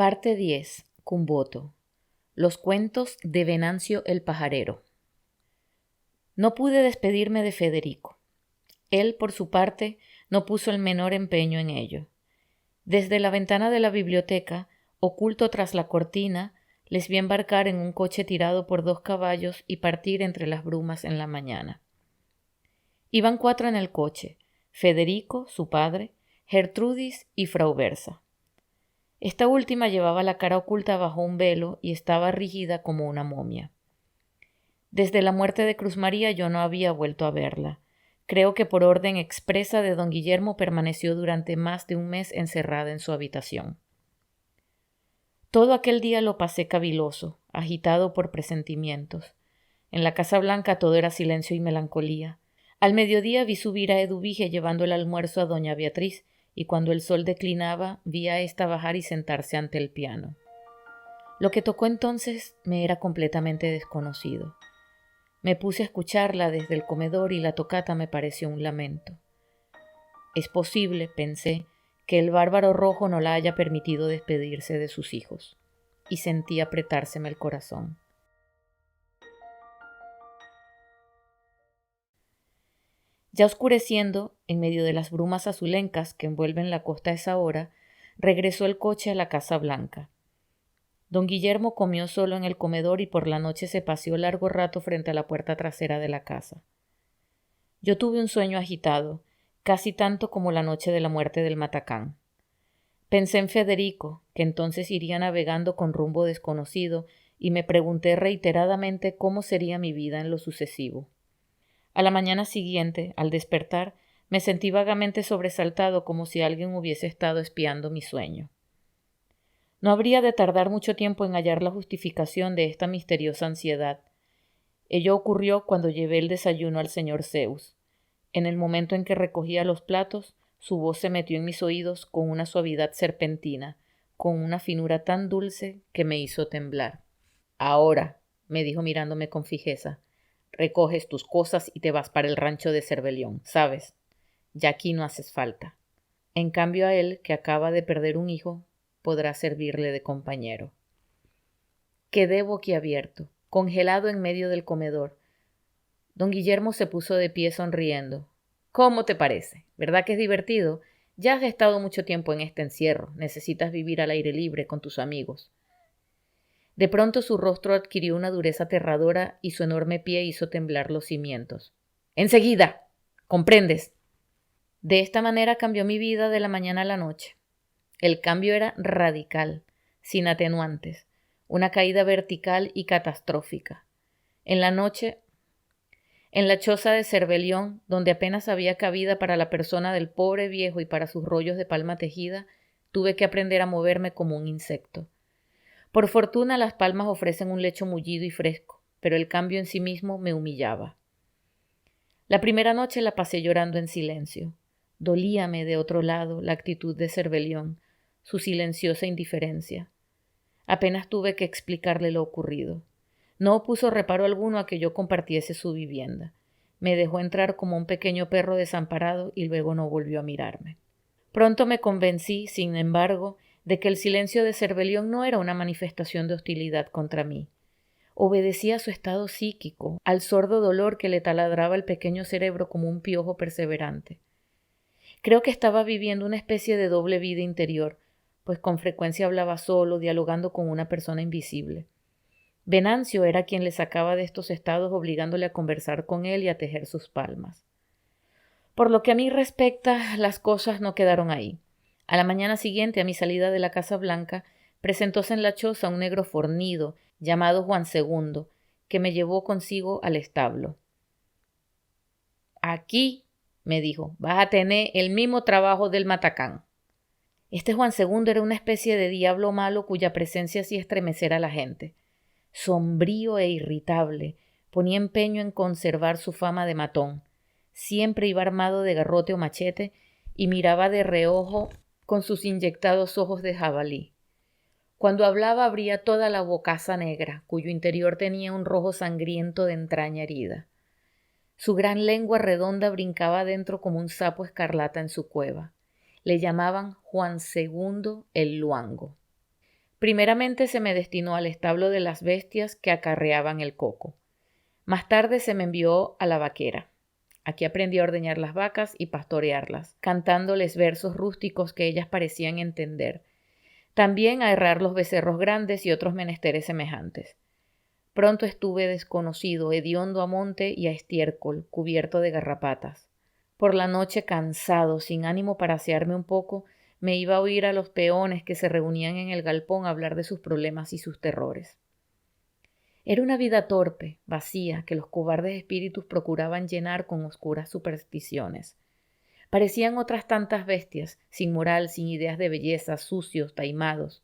Parte 10. Cumboto. Los cuentos de Venancio el pajarero. No pude despedirme de Federico. Él, por su parte, no puso el menor empeño en ello. Desde la ventana de la biblioteca, oculto tras la cortina, les vi embarcar en un coche tirado por 2 caballos y partir entre las brumas en la mañana. Iban 4 en el coche: Federico, su padre, Gertrudis y Frau Bersa. Esta última llevaba la cara oculta bajo un velo y estaba rígida como una momia. Desde la muerte de Cruz María yo no había vuelto a verla. Creo que por orden expresa de don Guillermo permaneció durante más de un mes encerrada en su habitación. Todo aquel día lo pasé caviloso, agitado por presentimientos. En la Casa Blanca todo era silencio y melancolía. Al mediodía vi subir a Eduvige llevando el almuerzo a doña Beatriz, y cuando el sol declinaba vi a ésta bajar y sentarse ante el piano. Lo que tocó entonces me era completamente desconocido. Me puse a escucharla desde el comedor y la tocata me pareció un lamento. Es posible, pensé, que el bárbaro rojo no la haya permitido despedirse de sus hijos, y sentí apretárseme el corazón. Ya oscureciendo, en medio de las brumas azulencas que envuelven la costa a esa hora, regresó el coche a la Casa Blanca. Don Guillermo comió solo en el comedor y por la noche se paseó largo rato frente a la puerta trasera de la casa. Yo tuve un sueño agitado, casi tanto como la noche de la muerte del matacán. Pensé en Federico, que entonces iría navegando con rumbo desconocido, y me pregunté reiteradamente cómo sería mi vida en lo sucesivo. A la mañana siguiente, al despertar, me sentí vagamente sobresaltado, como si alguien hubiese estado espiando mi sueño. No habría de tardar mucho tiempo en hallar la justificación de esta misteriosa ansiedad. Ello ocurrió cuando llevé el desayuno al señor Zeus. En el momento en que recogía los platos, su voz se metió en mis oídos con una suavidad serpentina, con una finura tan dulce que me hizo temblar. «Ahora», me dijo mirándome con fijeza, «recoges tus cosas y te vas para el rancho de Cervelión, ¿sabes? Ya aquí no haces falta. En cambio a él, que acaba de perder un hijo, podrá servirle de compañero». Quedé boquiabierto, congelado en medio del comedor. Don Guillermo se puso de pie sonriendo. «¿Cómo te parece? ¿Verdad que es divertido? Ya has estado mucho tiempo en este encierro. Necesitas vivir al aire libre con tus amigos». De pronto su rostro adquirió una dureza aterradora y su enorme pie hizo temblar los cimientos. «¡Enseguida! ¿Comprendes?» De esta manera cambió mi vida de la mañana a la noche. El cambio era radical, sin atenuantes, una caída vertical y catastrófica. En la noche, en la choza de Cervelión, donde apenas había cabida para la persona del pobre viejo y para sus rollos de palma tejida, tuve que aprender a moverme como un insecto. Por fortuna las palmas ofrecen un lecho mullido y fresco, pero el cambio en sí mismo me humillaba. La primera noche la pasé llorando en silencio. Dolíame, de otro lado, la actitud de Cervelión, su silenciosa indiferencia. Apenas tuve que explicarle lo ocurrido. No puso reparo alguno a que yo compartiese su vivienda. Me dejó entrar como un pequeño perro desamparado y luego no volvió a mirarme. Pronto me convencí, sin embargo, de que el silencio de Cervelión no era una manifestación de hostilidad contra mí. Obedecía a su estado psíquico, al sordo dolor que le taladraba el pequeño cerebro como un piojo perseverante. Creo que estaba viviendo una especie de doble vida interior, pues con frecuencia hablaba solo, dialogando con una persona invisible. Venancio era quien le sacaba de estos estados, obligándole a conversar con él y a tejer sus palmas. Por lo que a mí respecta, las cosas no quedaron ahí. A la mañana siguiente, a mi salida de la Casa Blanca, presentóse en la choza un negro fornido, llamado Juan II, que me llevó consigo al establo. «Aquí», me dijo, «vas a tener el mismo trabajo del matacán». Este Juan II era una especie de diablo malo cuya presencia hacía estremecer a la gente. Sombrío e irritable, ponía empeño en conservar su fama de matón. Siempre iba armado de garrote o machete y miraba de reojo con sus inyectados ojos de jabalí. Cuando hablaba abría toda la bocaza negra, cuyo interior tenía un rojo sangriento de entraña herida. Su gran lengua redonda brincaba adentro como un sapo escarlata en su cueva. Le llamaban Juan II el Luango. Primeramente se me destinó al establo de las bestias que acarreaban el coco. Más tarde se me envió a la vaquera. Aquí aprendí a ordeñar las vacas y pastorearlas, cantándoles versos rústicos que ellas parecían entender. También a herrar los becerros grandes y otros menesteres semejantes. Pronto estuve desconocido, hediondo a monte y a estiércol, cubierto de garrapatas. Por la noche, cansado, sin ánimo para asearme un poco, me iba a oír a los peones que se reunían en el galpón a hablar de sus problemas y sus terrores. Era una vida torpe, vacía, que los cobardes espíritus procuraban llenar con oscuras supersticiones. Parecían otras tantas bestias, sin moral, sin ideas de belleza, sucios, taimados.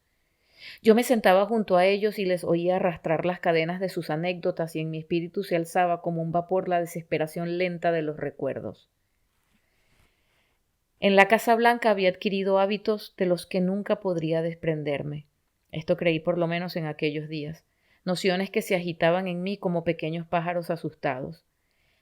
Yo me sentaba junto a ellos y les oía arrastrar las cadenas de sus anécdotas y en mi espíritu se alzaba como un vapor la desesperación lenta de los recuerdos. En la Casa Blanca había adquirido hábitos de los que nunca podría desprenderme. Esto creí por lo menos en aquellos días. Nociones que se agitaban en mí como pequeños pájaros asustados.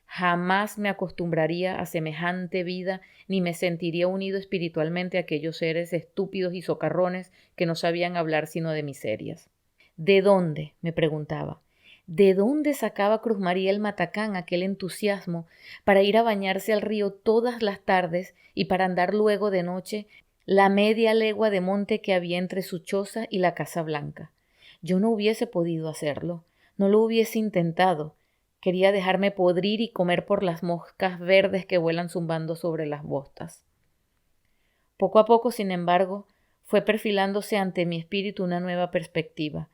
Jamás me acostumbraría a semejante vida ni me sentiría unido espiritualmente a aquellos seres estúpidos y socarrones que no sabían hablar sino de miserias. ¿De dónde? Me preguntaba. ¿De dónde sacaba Cruz María el Matacán aquel entusiasmo para ir a bañarse al río todas las tardes y para andar luego de noche la media legua de monte que había entre su choza y la Casa Blanca? Yo no hubiese podido hacerlo, no lo hubiese intentado. Quería dejarme podrir y comer por las moscas verdes que vuelan zumbando sobre las bostas. Poco a poco, sin embargo, fue perfilándose ante mi espíritu una nueva perspectiva,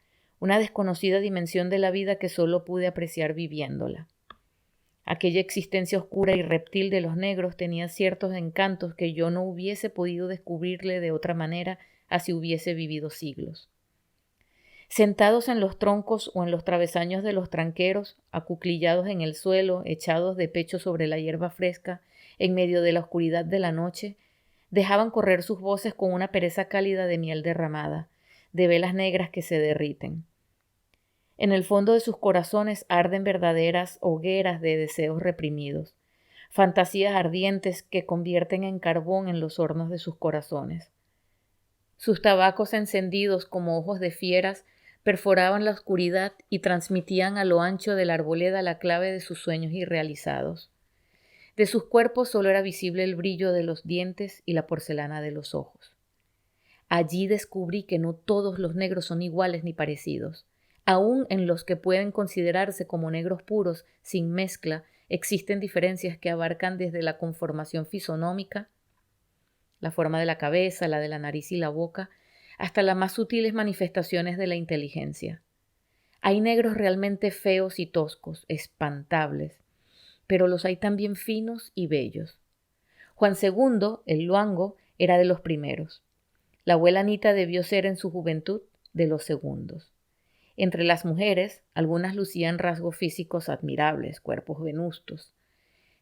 una desconocida dimensión de la vida que solo pude apreciar viviéndola. Aquella existencia oscura y reptil de los negros tenía ciertos encantos que yo no hubiese podido descubrirle de otra manera así hubiese vivido siglos. Sentados en los troncos o en los travesaños de los tranqueros, acuclillados en el suelo, echados de pecho sobre la hierba fresca, en medio de la oscuridad de la noche, dejaban correr sus voces con una pereza cálida de miel derramada, de velas negras que se derriten. En el fondo de sus corazones arden verdaderas hogueras de deseos reprimidos, fantasías ardientes que convierten en carbón en los hornos de sus corazones. Sus tabacos encendidos como ojos de fieras perforaban la oscuridad y transmitían a lo ancho de la arboleda la clave de sus sueños irrealizados. De sus cuerpos solo era visible el brillo de los dientes y la porcelana de los ojos. Allí descubrí que no todos los negros son iguales ni parecidos. Aún en los que pueden considerarse como negros puros, sin mezcla, existen diferencias que abarcan desde la conformación fisonómica, la forma de la cabeza, la de la nariz y la boca, hasta las más sutiles manifestaciones de la inteligencia. Hay negros realmente feos y toscos, espantables, pero los hay también finos y bellos. Juan II, el luango, era de los primeros. La abuela Anita debió ser en su juventud de los segundos. Entre las mujeres, algunas lucían rasgos físicos admirables, cuerpos venustos.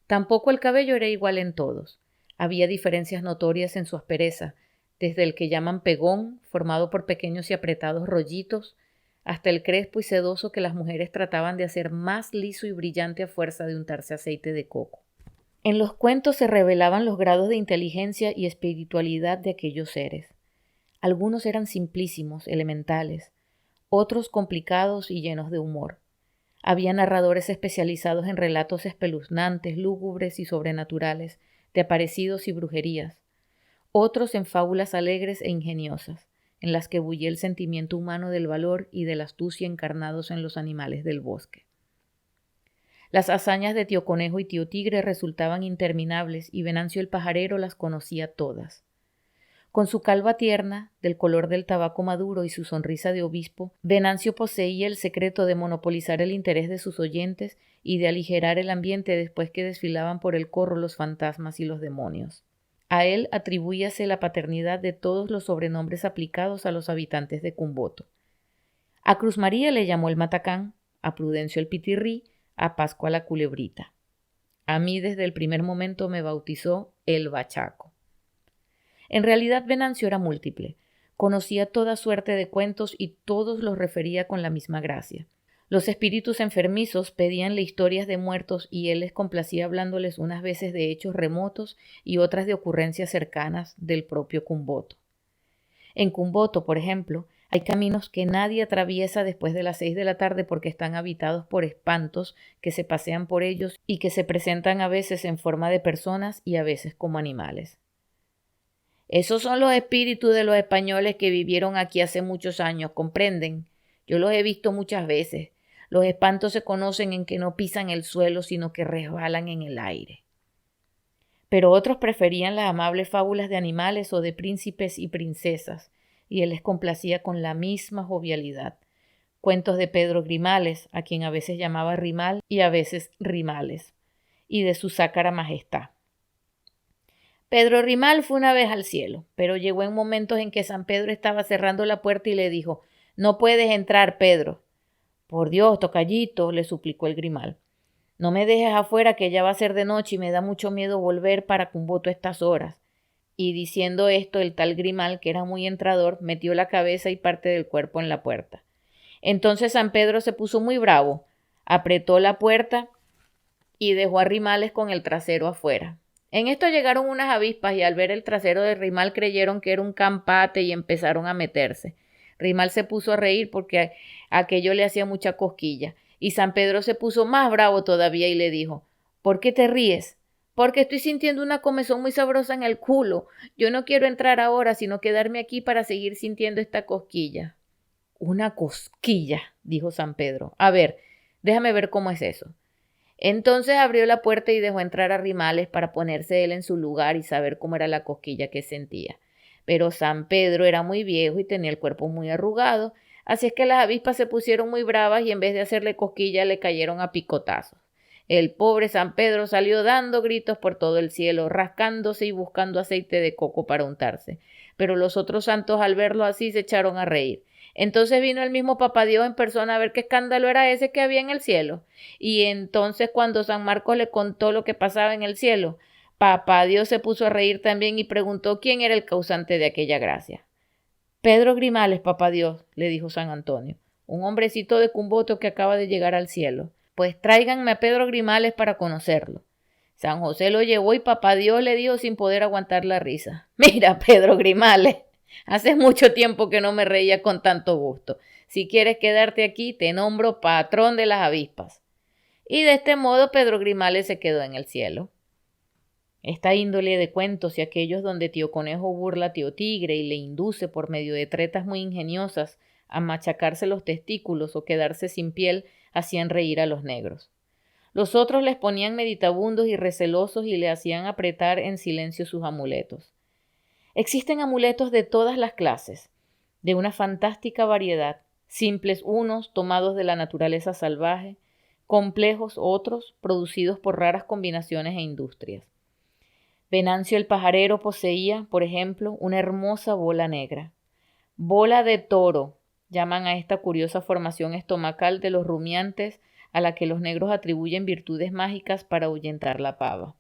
Tampoco el cabello era igual en todos. Había diferencias notorias en su aspereza, desde el que llaman pegón, formado por pequeños y apretados rollitos, hasta el crespo y sedoso que las mujeres trataban de hacer más liso y brillante a fuerza de untarse aceite de coco. En los cuentos se revelaban los grados de inteligencia y espiritualidad de aquellos seres. Algunos eran simplísimos, elementales, otros complicados y llenos de humor. Había narradores especializados en relatos espeluznantes, lúgubres y sobrenaturales, de aparecidos y brujerías, otros en fábulas alegres e ingeniosas, en las que bullía el sentimiento humano del valor y de la astucia encarnados en los animales del bosque. Las hazañas de Tío Conejo y Tío Tigre resultaban interminables y Venancio el pajarero las conocía todas. Con su calva tierna, del color del tabaco maduro y su sonrisa de obispo, Venancio poseía el secreto de monopolizar el interés de sus oyentes y de aligerar el ambiente después que desfilaban por el corro los fantasmas y los demonios. A él atribuíase la paternidad de todos los sobrenombres aplicados a los habitantes de Cumboto. A Cruz María le llamó el Matacán, a Prudencio el Pitirrí, a Pascua la Culebrita. A mí desde el primer momento me bautizó el Bachaco. En realidad Venancio era múltiple. Conocía toda suerte de cuentos y todos los refería con la misma gracia. Los espíritus enfermizos pedíanle historias de muertos y él les complacía hablándoles unas veces de hechos remotos y otras de ocurrencias cercanas del propio Cumboto. En Cumboto, por ejemplo, Hay caminos que nadie atraviesa después de las 6 de la tarde porque están habitados por espantos que se pasean por ellos y que se presentan a veces en forma de personas y a veces como animales. Esos son los espíritus de los españoles que vivieron aquí hace muchos años, ¿comprenden? Yo los he visto muchas veces. Los espantos se conocen en que no pisan el suelo, sino que resbalan en el aire. Pero otros preferían las amables fábulas de animales o de príncipes y princesas, y él les complacía con la misma jovialidad. Cuentos de Pedro Grimales, a quien a veces llamaba Rimal y a veces Rimales, y de su sácara majestad. Pedro Rimal fue una vez al cielo, pero llegó en momentos en que San Pedro estaba cerrando la puerta y le dijo: «No puedes entrar, Pedro». «Por Dios, tocallito», le suplicó el Grimal. «No me dejes afuera, que ya va a ser de noche y me da mucho miedo volver para Cumboto a estas horas». Y diciendo esto, el tal Grimal, que era muy entrador, metió la cabeza y parte del cuerpo en la puerta. Entonces San Pedro se puso muy bravo, apretó la puerta y dejó a Rimales con el trasero afuera. En esto llegaron unas avispas y al ver el trasero de Rimal creyeron que era un campate y empezaron a meterse. Rimal se puso a reír porque aquello le hacía mucha cosquilla y San Pedro se puso más bravo todavía y le dijo: «¿Por qué te ríes?» «Porque estoy sintiendo una comezón muy sabrosa en el culo. Yo no quiero entrar ahora, sino quedarme aquí para seguir sintiendo esta cosquilla». «Una cosquilla», dijo San Pedro. «A ver, déjame ver cómo es eso». Entonces abrió la puerta y dejó entrar a Rimales para ponerse él en su lugar y saber cómo era la cosquilla que sentía. Pero San Pedro era muy viejo y tenía el cuerpo muy arrugado, así es que las avispas se pusieron muy bravas y en vez de hacerle cosquilla le cayeron a picotazos. El pobre San Pedro salió dando gritos por todo el cielo, rascándose y buscando aceite de coco para untarse. Pero los otros santos al verlo así se echaron a reír. Entonces vino el mismo Papá Dios en persona a ver qué escándalo era ese que había en el cielo. Y entonces cuando San Marcos le contó lo que pasaba en el cielo, Papá Dios se puso a reír también y preguntó quién era el causante de aquella gracia. «Pedro Grimales, Papá Dios», le dijo San Antonio, «un hombrecito de Cumboto que acaba de llegar al cielo. Pues tráiganme a Pedro Grimales para conocerlo». San José lo llevó y Papá Dios le dijo sin poder aguantar la risa: «Mira, Pedro Grimales, hace mucho tiempo que no me reía con tanto gusto. Si quieres quedarte aquí, te nombro patrón de las avispas». Y de este modo Pedro Grimales se quedó en el cielo. Esta índole de cuentos y aquellos donde tío Conejo burla a tío Tigre y le induce por medio de tretas muy ingeniosas a machacarse los testículos o quedarse sin piel hacían reír a los negros. Los otros les ponían meditabundos y recelosos y le hacían apretar en silencio sus amuletos. Existen amuletos de todas las clases, de una fantástica variedad, simples unos tomados de la naturaleza salvaje, complejos otros producidos por raras combinaciones e industrias. Venancio el pajarero poseía, por ejemplo, una hermosa bola negra. Bola de toro, llaman a esta curiosa formación estomacal de los rumiantes a la que los negros atribuyen virtudes mágicas para ahuyentar la pava.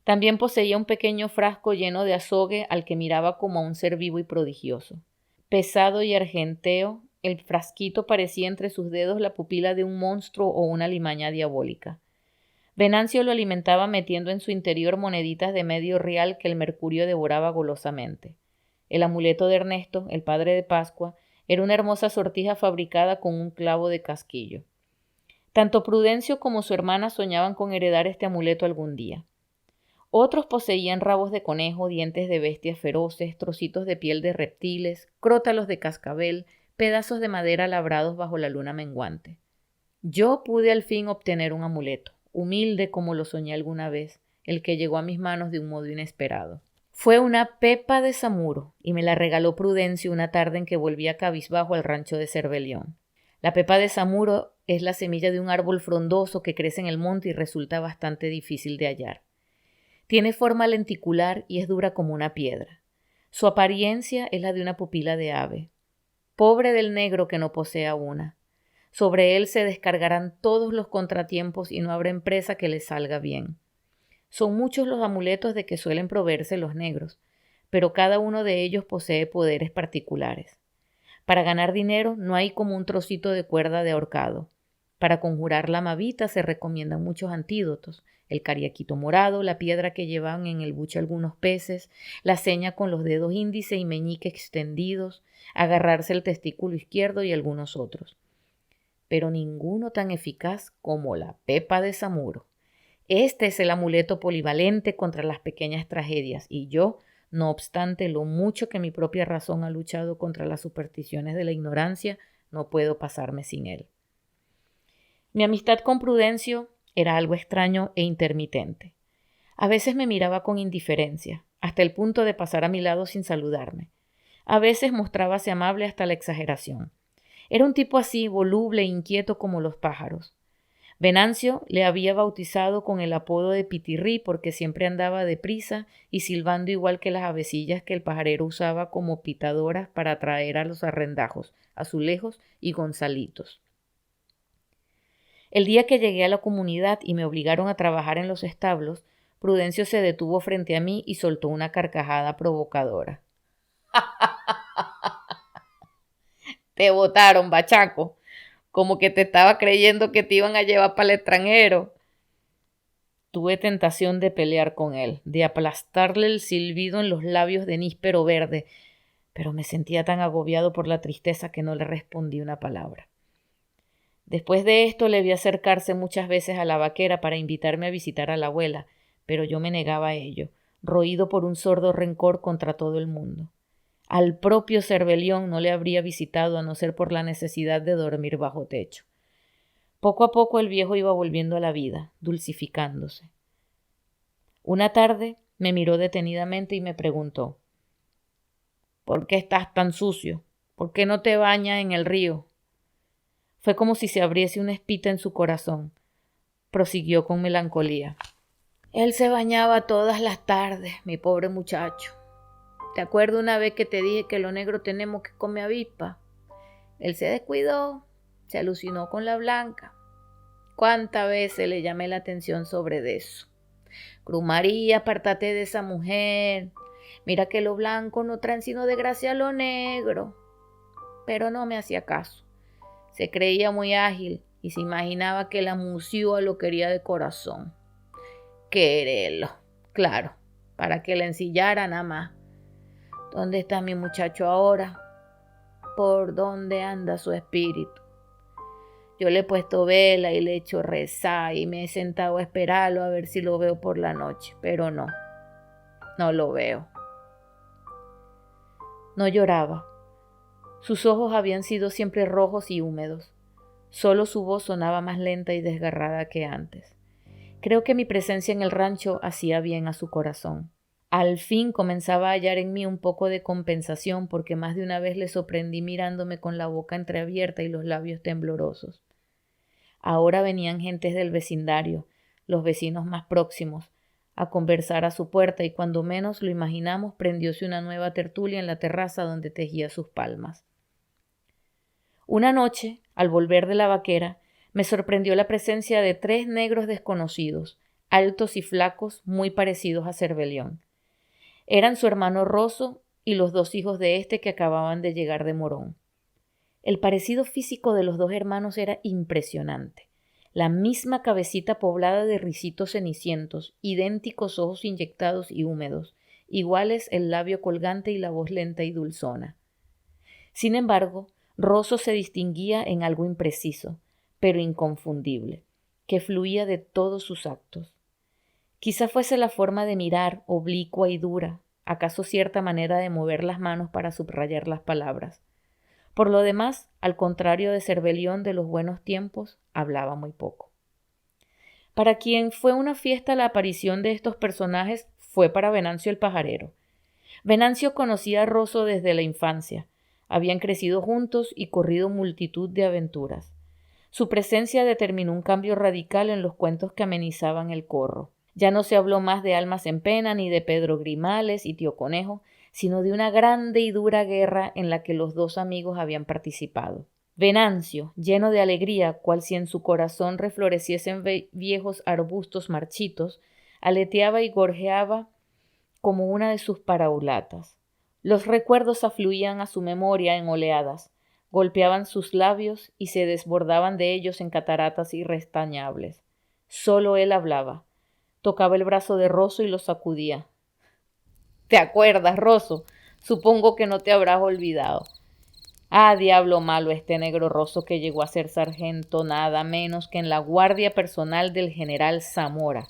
También poseía un pequeño frasco lleno de azogue al que miraba como a un ser vivo y prodigioso. Pesado y argenteo, el frasquito parecía entre sus dedos la pupila de un monstruo o una limaña diabólica. Venancio lo alimentaba metiendo en su interior moneditas de medio real que el mercurio devoraba golosamente. El amuleto de Ernesto, el padre de Pascua, era una hermosa sortija fabricada con un clavo de casquillo. Tanto Prudencio como su hermana soñaban con heredar este amuleto algún día. Otros poseían rabos de conejo, dientes de bestias feroces, trocitos de piel de reptiles, crótalos de cascabel, pedazos de madera labrados bajo la luna menguante. Yo pude al fin obtener un amuleto, humilde como lo soñé alguna vez, el que llegó a mis manos de un modo inesperado. Fue una pepa de samuro y me la regaló Prudencio una tarde en que volvía cabizbajo al rancho de Cervelión. La pepa de samuro es la semilla de un árbol frondoso que crece en el monte y resulta bastante difícil de hallar. Tiene forma lenticular y es dura como una piedra. Su apariencia es la de una pupila de ave. Pobre del negro que no posea una. Sobre él se descargarán todos los contratiempos y no habrá empresa que le salga bien. Son muchos los amuletos de que suelen proveerse los negros, pero cada uno de ellos posee poderes particulares. Para ganar dinero no hay como un trocito de cuerda de ahorcado. Para conjurar la mavita se recomiendan muchos antídotos, el cariaquito morado, la piedra que llevaban en el buche algunos peces, la seña con los dedos índice y meñique extendidos, agarrarse el testículo izquierdo y algunos otros. Pero ninguno tan eficaz como la pepa de Samuro. Este es el amuleto polivalente contra las pequeñas tragedias, y yo, no obstante lo mucho que mi propia razón ha luchado contra las supersticiones de la ignorancia, no puedo pasarme sin él. Mi amistad con Prudencio era algo extraño e intermitente. A veces me miraba con indiferencia, hasta el punto de pasar a mi lado sin saludarme. A veces mostrábase amable hasta la exageración. Era un tipo así, voluble e inquieto como los pájaros. Venancio le había bautizado con el apodo de Pitirrí porque siempre andaba deprisa y silbando igual que las avecillas que el pajarero usaba como pitadoras para atraer a los arrendajos, Azulejos y Gonzalitos. El día que llegué a la comunidad y me obligaron a trabajar en los establos, Prudencio se detuvo frente a mí y soltó una carcajada provocadora. Te botaron, bachaco. Como que te estaba creyendo que te iban a llevar para el extranjero. Tuve tentación de pelear con él, de aplastarle el silbido en los labios de níspero verde, pero me sentía tan agobiado por la tristeza que no le respondí una palabra. Después de esto le vi acercarse muchas veces a la vaquera para invitarme a visitar a la abuela, pero yo me negaba a ello, roído por un sordo rencor contra todo el mundo. Al propio Cervelión no le habría visitado a no ser por la necesidad de dormir bajo techo. Poco a poco el viejo iba volviendo a la vida, dulcificándose. Una tarde me miró detenidamente y me preguntó: ¿por qué estás tan sucio? ¿Por qué no te bañas en el río? Fue como si se abriese una espita en su corazón. Prosiguió con melancolía. Él se bañaba todas las tardes, mi pobre muchacho. ¿Te acuerdas una vez que te dije que los negros tenemos que comer avispa? Él se descuidó, se alucinó con la blanca. ¿Cuántas veces le llamé la atención sobre eso? Cruz María, apártate de esa mujer. Mira que lo blanco no traen sino desgracia a lo negro. Pero no me hacía caso. Se creía muy ágil y se imaginaba que la musiúa lo quería de corazón. Quererlo, claro, para que la ensillara nada más. ¿Dónde está mi muchacho ahora? ¿Por dónde anda su espíritu? Yo le he puesto vela y le he hecho rezar y me he sentado a esperarlo a ver si lo veo por la noche, pero no lo veo. No lloraba. Sus ojos habían sido siempre rojos y húmedos. Solo su voz sonaba más lenta y desgarrada que antes. Creo que mi presencia en el rancho hacía bien a su corazón. Al fin comenzaba a hallar en mí un poco de compensación porque más de una vez le sorprendí mirándome con la boca entreabierta y los labios temblorosos. Ahora venían gentes del vecindario, los vecinos más próximos, a conversar a su puerta y cuando menos lo imaginamos prendióse una nueva tertulia en la terraza donde tejía sus palmas. Una noche, al volver de la vaquera, me sorprendió la presencia de 3 negros desconocidos, altos y flacos, muy parecidos a Cervelión. Eran su hermano Rosso y los 2 hijos de éste que acababan de llegar de Morón. El parecido físico de los 2 hermanos era impresionante. La misma cabecita poblada de ricitos cenicientos, idénticos ojos inyectados y húmedos, iguales el labio colgante y la voz lenta y dulzona. Sin embargo, Rosso se distinguía en algo impreciso, pero inconfundible, que fluía de todos sus actos. Quizá fuese la forma de mirar, oblicua y dura, acaso cierta manera de mover las manos para subrayar las palabras. Por lo demás, al contrario de Cervelión de los buenos tiempos, hablaba muy poco. Para quien fue una fiesta la aparición de estos personajes, fue para Venancio el pajarero. Venancio conocía a Rosso desde la infancia. Habían crecido juntos y corrido multitud de aventuras. Su presencia determinó un cambio radical en los cuentos que amenizaban el corro. Ya no se habló más de Almas en Pena ni de Pedro Grimales y Tío Conejo, sino de una grande y dura guerra en la que los 2 amigos habían participado. Venancio, lleno de alegría, cual si en su corazón refloreciesen viejos arbustos marchitos, aleteaba y gorjeaba como una de sus paraulatas. Los recuerdos afluían a su memoria en oleadas, golpeaban sus labios y se desbordaban de ellos en cataratas irrestañables. Solo él hablaba. Tocaba el brazo de Rosso y lo sacudía. ¿Te acuerdas, Rosso? Supongo que no te habrás olvidado. Ah, diablo malo este negro Rosso que llegó a ser sargento nada menos que en la guardia personal del general Zamora.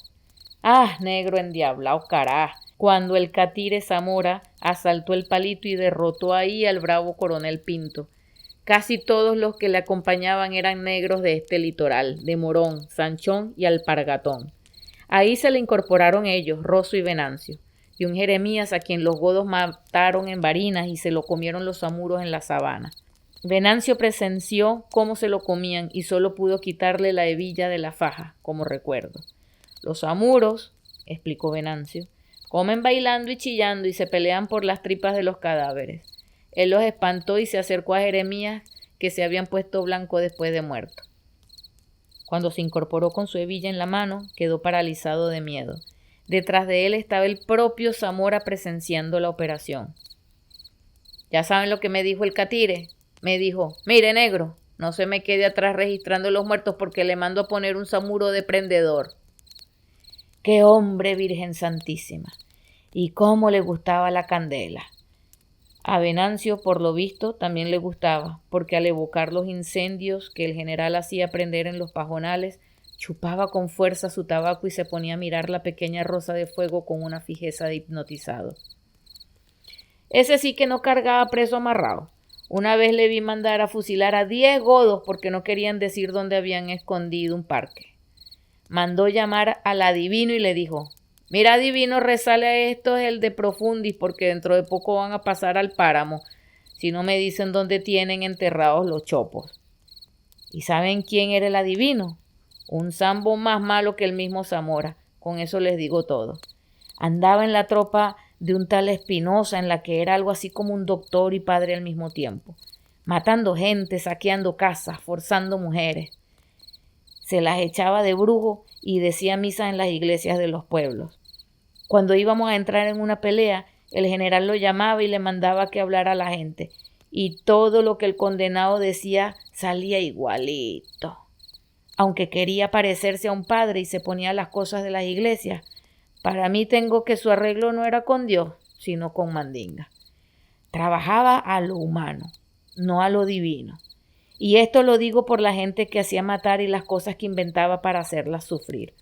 Ah, negro endiablao cará, cuando el catire Zamora asaltó el Palito y derrotó ahí al bravo coronel Pinto. Casi todos los que le acompañaban eran negros de este litoral, de Morón, Sanchón y Alpargatón. Ahí se le incorporaron ellos, Rosso y Venancio, y un Jeremías a quien los godos mataron en Barinas y se lo comieron los zamuros en la sabana. Venancio presenció cómo se lo comían y solo pudo quitarle la hebilla de la faja, como recuerdo. Los zamuros, explicó Venancio, comen bailando y chillando y se pelean por las tripas de los cadáveres. Él los espantó y se acercó a Jeremías, que se habían puesto blanco después de muerto. Cuando se incorporó con su hebilla en la mano, quedó paralizado de miedo. Detrás de él estaba el propio Zamora presenciando la operación. ¿Ya saben lo que me dijo el catire? Me dijo, mire negro, no se me quede atrás registrando los muertos porque le mando a poner un zamuro de prendedor. ¡Qué hombre, Virgen Santísima! Y cómo le gustaba la candela. A Venancio, por lo visto, también le gustaba, porque al evocar los incendios que el general hacía prender en los pajonales, chupaba con fuerza su tabaco y se ponía a mirar la pequeña rosa de fuego con una fijeza de hipnotizado. Ese sí que no cargaba preso amarrado. Una vez le vi mandar a fusilar a 10 godos porque no querían decir dónde habían escondido un parque. Mandó llamar al adivino y le dijo, mira, adivino, rezale a estos el de Profundis porque dentro de poco van a pasar al páramo si no me dicen dónde tienen enterrados los chopos. ¿Y saben quién era el adivino? Un sambo más malo que el mismo Zamora. Con eso les digo todo. Andaba en la tropa de un tal Espinosa, en la que era algo así como un doctor y padre al mismo tiempo, matando gente, saqueando casas, forzando mujeres. Se las echaba de brujo y decía misas en las iglesias de los pueblos. Cuando íbamos a entrar en una pelea, el general lo llamaba y le mandaba que hablara a la gente, y todo lo que el condenado decía salía igualito. Aunque quería parecerse a un padre y se ponía las cosas de las iglesias, para mí tengo que su arreglo no era con Dios, sino con Mandinga. Trabajaba a lo humano, no a lo divino. Y esto lo digo por la gente que hacía matar y las cosas que inventaba para hacerlas sufrir.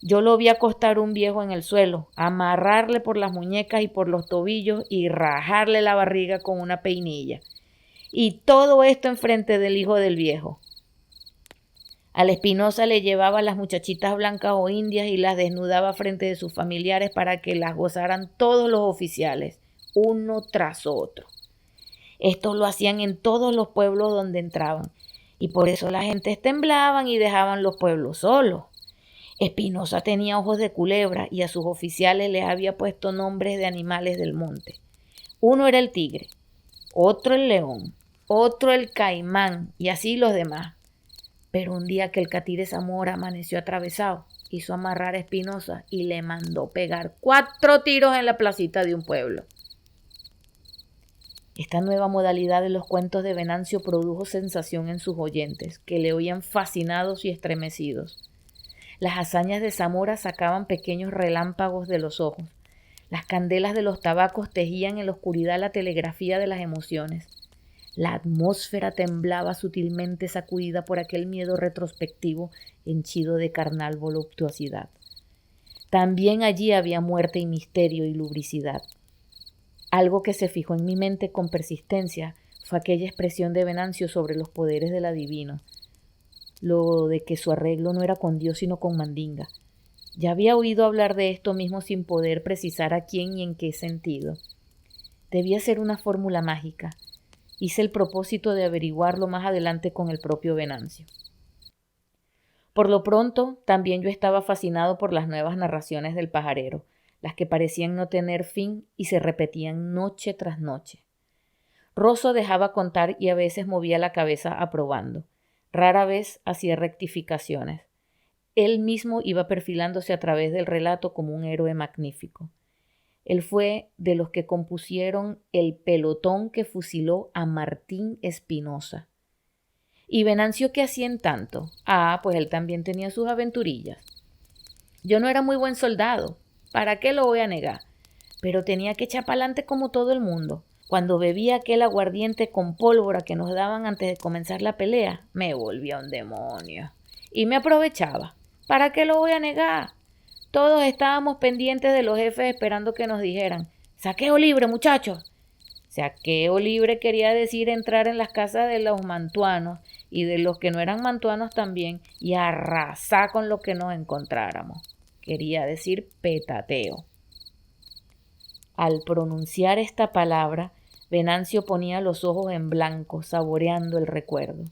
Yo lo vi acostar un viejo en el suelo, amarrarle por las muñecas y por los tobillos y rajarle la barriga con una peinilla. Y todo esto enfrente del hijo del viejo. Al Espinosa le llevaba las muchachitas blancas o indias y las desnudaba frente de sus familiares para que las gozaran todos los oficiales, uno tras otro. Esto lo hacían en todos los pueblos donde entraban, y por eso las gentes temblaban y dejaban los pueblos solos. Espinosa tenía ojos de culebra y a sus oficiales les había puesto nombres de animales del monte. Uno era el tigre, otro el león, otro el caimán y así los demás. Pero un día que el catire Zamora amaneció atravesado, hizo amarrar a Espinosa y le mandó pegar 4 tiros en la placita de un pueblo. Esta nueva modalidad de los cuentos de Venancio produjo sensación en sus oyentes, que le oían fascinados y estremecidos. Las hazañas de Zamora sacaban pequeños relámpagos de los ojos. Las candelas de los tabacos tejían en la oscuridad la telegrafía de las emociones. La atmósfera temblaba sutilmente sacudida por aquel miedo retrospectivo henchido de carnal voluptuosidad. También allí había muerte y misterio y lubricidad. Algo que se fijó en mi mente con persistencia fue aquella expresión de Venancio sobre los poderes del adivino, lo de que su arreglo no era con Dios sino con Mandinga. Ya había oído hablar de esto mismo sin poder precisar a quién y en qué sentido. Debía ser una fórmula mágica. Hice el propósito de averiguarlo más adelante con el propio Venancio. Por lo pronto, también yo estaba fascinado por las nuevas narraciones del pajarero, las que parecían no tener fin y se repetían noche tras noche. Rosso dejaba contar y a veces movía la cabeza aprobando. Rara vez hacía rectificaciones. Él mismo iba perfilándose a través del relato como un héroe magnífico. Él fue de los que compusieron el pelotón que fusiló a Martín Espinosa. ¿Y Venancio qué hacía en tanto? Pues él también tenía sus aventurillas. Yo no era muy buen soldado, ¿para qué lo voy a negar? Pero tenía que echar pa'lante como todo el mundo. Cuando bebía aquel aguardiente con pólvora que nos daban antes de comenzar la pelea, me volvía un demonio. Y me aprovechaba. ¿Para qué lo voy a negar? Todos estábamos pendientes de los jefes esperando que nos dijeran: saqueo libre, muchachos. Saqueo libre quería decir entrar en las casas de los mantuanos y de los que no eran mantuanos también y arrasar con lo que nos encontráramos. Quería decir petateo. Al pronunciar esta palabra, Venancio ponía los ojos en blanco, saboreando el recuerdo.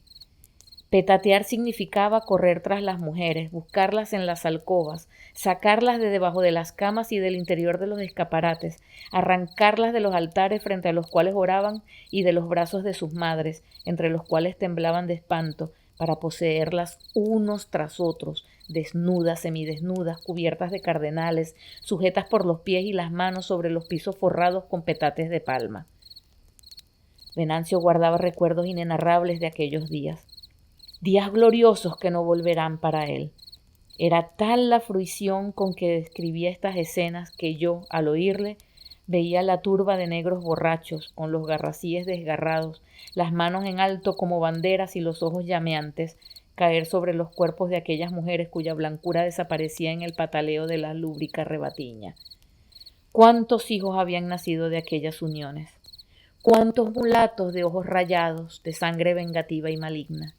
Petatear significaba correr tras las mujeres, buscarlas en las alcobas, sacarlas de debajo de las camas y del interior de los escaparates, arrancarlas de los altares frente a los cuales oraban y de los brazos de sus madres, entre los cuales temblaban de espanto, para poseerlas unos tras otros, desnudas, semidesnudas, cubiertas de cardenales, sujetas por los pies y las manos sobre los pisos forrados con petates de palma. Venancio guardaba recuerdos inenarrables de aquellos días gloriosos que no volverán para él. Era tal la fruición con que describía estas escenas que yo, al oírle, veía la turba de negros borrachos, con los garracíes desgarrados, las manos en alto como banderas y los ojos llameantes, caer sobre los cuerpos de aquellas mujeres cuya blancura desaparecía en el pataleo de la lúbrica rebatiña. ¿Cuántos hijos habían nacido de aquellas uniones? ¿Cuántos mulatos de ojos rayados, de sangre vengativa y maligna?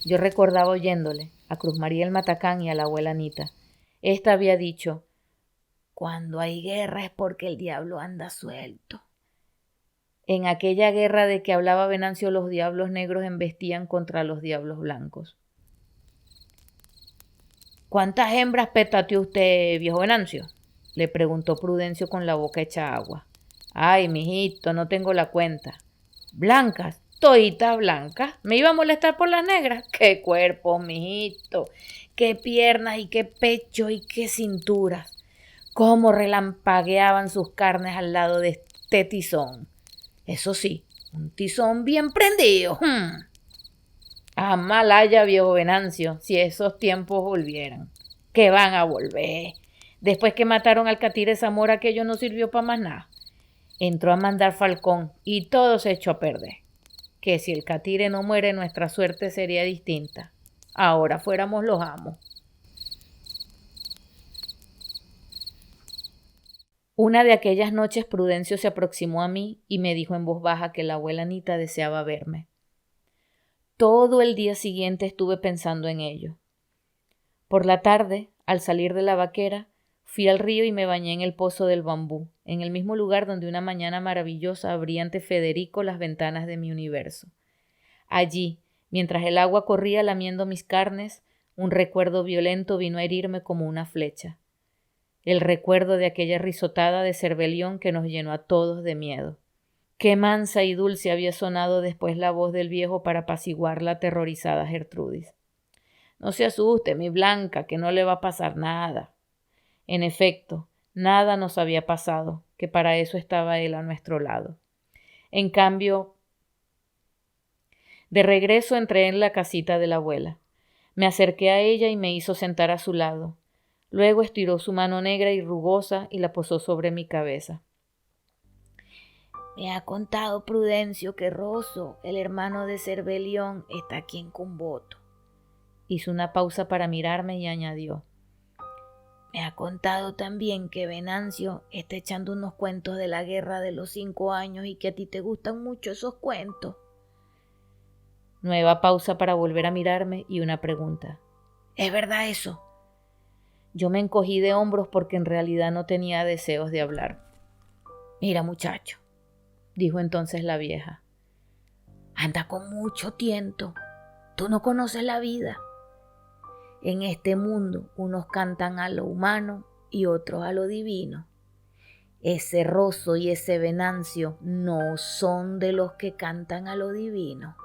Yo recordaba oyéndole a Cruz María el Matacán y a la abuela Anita. Esta había dicho: cuando hay guerra es porque el diablo anda suelto. En aquella guerra de que hablaba Venancio, los diablos negros embestían contra los diablos blancos. ¿Cuántas hembras petateó usted, viejo Venancio?, le preguntó Prudencio con la boca hecha agua. Ay, mijito, no tengo la cuenta. ¿Blancas? Toditas blancas. ¿Me iba a molestar por las negras? ¡Qué cuerpo, mijito! ¡Qué piernas y qué pecho y qué cinturas! ¡Cómo relampagueaban sus carnes al lado de este tizón! Eso sí, un tizón bien prendido. ¡Ah, malaya, viejo Venancio, si esos tiempos volvieran! ¿Qué van a volver? Después que mataron al Catire Zamora, aquello no sirvió para más nada. Entró a mandar Falcón y todo se echó a perder. Que si el Catire no muere, nuestra suerte sería distinta. Ahora fuéramos los amos. Una de aquellas noches Prudencio se aproximó a mí y me dijo en voz baja que la abuela Anita deseaba verme. Todo el día siguiente estuve pensando en ello. Por la tarde, al salir de la vaquera, fui al río y me bañé en el pozo del bambú, en el mismo lugar donde una mañana maravillosa abrí ante Federico las ventanas de mi universo. Allí, mientras el agua corría lamiendo mis carnes, un recuerdo violento vino a herirme como una flecha. El recuerdo de aquella risotada de Cervelión que nos llenó a todos de miedo. Qué mansa y dulce había sonado después la voz del viejo para apaciguar la aterrorizada Gertrudis. No se asuste, mi Blanca, que no le va a pasar nada. En efecto, nada nos había pasado, que para eso estaba él a nuestro lado. En cambio, de regreso entré en la casita de la abuela. Me acerqué a ella y me hizo sentar a su lado. Luego estiró su mano negra y rugosa y la posó sobre mi cabeza. Me ha contado Prudencio que Rosso, el hermano de Cervelión, está aquí en Cumboto. Hizo una pausa para mirarme y añadió: me ha contado también que Venancio está echando unos cuentos de la guerra de los 5 años y que a ti te gustan mucho esos cuentos. Nueva pausa para volver a mirarme y una pregunta. ¿Es verdad eso? Yo me encogí de hombros porque en realidad no tenía deseos de hablar. Mira, muchacho, dijo entonces la vieja, anda con mucho tiento. Tú no conoces la vida. En este mundo unos cantan a lo humano y otros a lo divino. Ese Rosso y ese Venancio no son de los que cantan a lo divino.